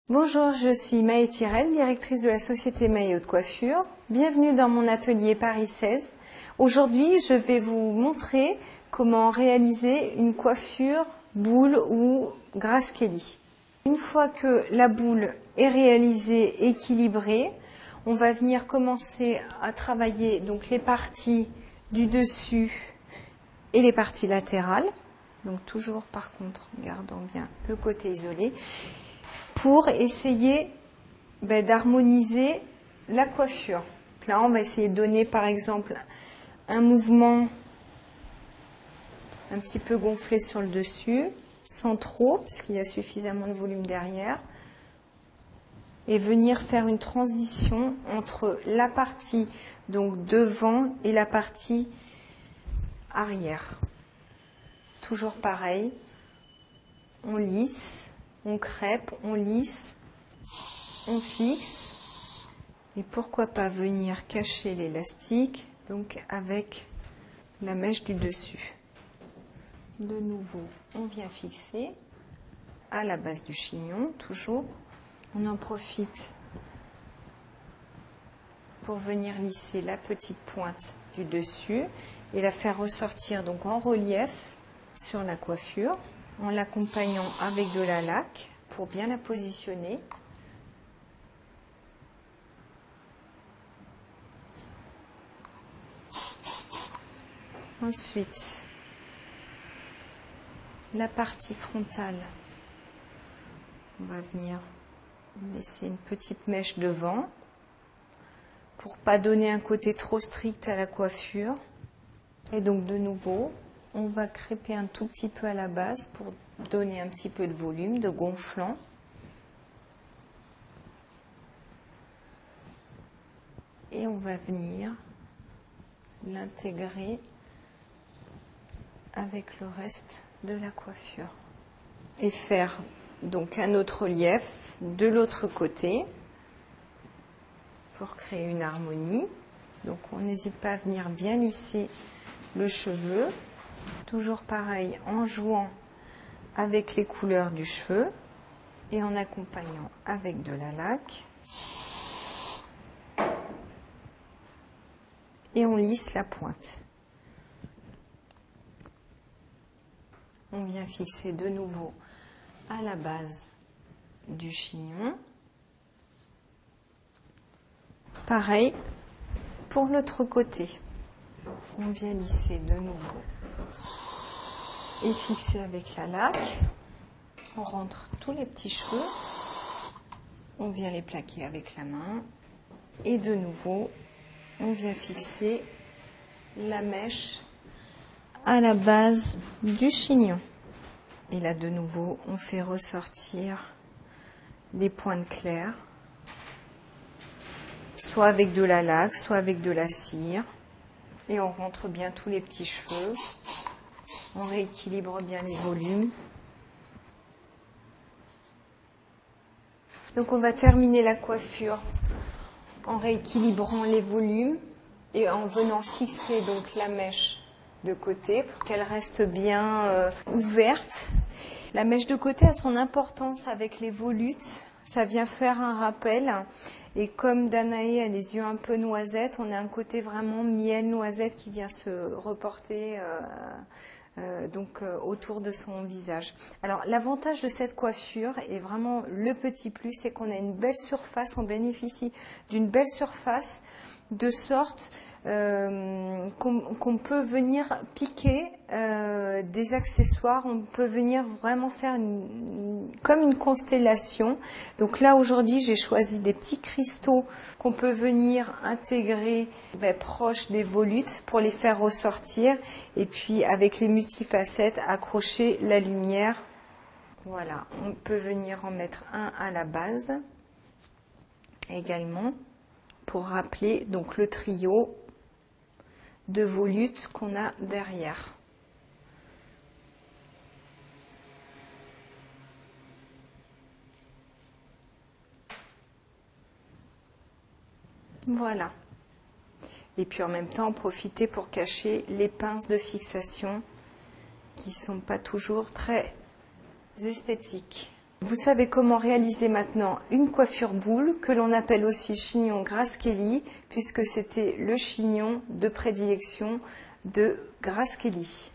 Bonjour, je suis Maë Tirel, directrice de la société Maë Haute Coiffure. Bienvenue dans mon atelier Paris 16. Aujourd'hui, je vais vous montrer comment réaliser une coiffure boule ou Grace Kelly. Une fois que la boule est réalisée, équilibrée, on va venir commencer à travailler donc les parties du dessus et les parties latérales. Donc toujours par contre, gardant bien le côté isolé, pour essayer d'harmoniser la coiffure. Là, on va essayer de donner par exemple un mouvement un petit peu gonflé sur le dessus, sans trop, parce qu'il y a suffisamment de volume derrière, et venir faire une transition entre la partie donc devant et la partie arrière. Toujours pareil, on lisse. On crêpe, on lisse, on fixe. Et pourquoi pas venir cacher l'élastique donc avec la mèche du dessus. De nouveau, on vient fixer à la base du chignon, toujours. On en profite pour venir lisser la petite pointe du dessus et la faire ressortir donc en relief sur la coiffure, en l'accompagnant avec de la laque pour bien la positionner. Ensuite, la partie frontale, on va venir laisser une petite mèche devant pour ne pas donner un côté trop strict à la coiffure. Et donc de nouveau, on va crêper un tout petit peu à la base pour donner un petit peu de volume, de gonflant. Et on va venir l'intégrer avec le reste de la coiffure. Et faire donc un autre relief de l'autre côté pour créer une harmonie. Donc on n'hésite pas à venir bien lisser le cheveu. Toujours pareil, en jouant avec les couleurs du cheveu et en accompagnant avec de la laque. Et on lisse la pointe. On vient fixer de nouveau à la base du chignon. Pareil pour l'autre côté. On vient lisser de nouveau et fixer avec la laque. On rentre tous les petits cheveux. On vient les plaquer avec la main. Et de nouveau, on vient fixer la mèche à la base du chignon. Et là, de nouveau, on fait ressortir les pointes claires, soit avec de la laque, soit avec de la cire. Et on rentre bien tous les petits cheveux. On rééquilibre bien les volumes. Donc on va terminer la coiffure en rééquilibrant les volumes et en venant fixer donc la mèche de côté pour qu'elle reste bien ouverte. La mèche de côté a son importance avec les volutes. Ça vient faire un rappel. Et comme Danae a les yeux un peu noisettes, on a un côté vraiment miel noisette qui vient se reporter autour de son visage. Alors l'avantage de cette coiffure et vraiment le petit plus, c'est qu'on a une belle surface, on bénéficie d'une belle surface de sorte qu'on peut venir piquer des accessoires, on peut venir vraiment faire comme une constellation. Donc là aujourd'hui j'ai choisi des petits cristaux qu'on peut venir intégrer proche des volutes pour les faire ressortir et puis avec les multifacettes accrocher la lumière. Voilà, on peut venir en mettre un à la base également pour rappeler donc le trio de volutes qu'on a derrière. Voilà. Et puis en même temps, profiter pour cacher les pinces de fixation qui ne sont pas toujours très esthétiques. Vous savez comment réaliser maintenant une coiffure boule, que l'on appelle aussi chignon Grace Kelly, puisque c'était le chignon de prédilection de Grace Kelly.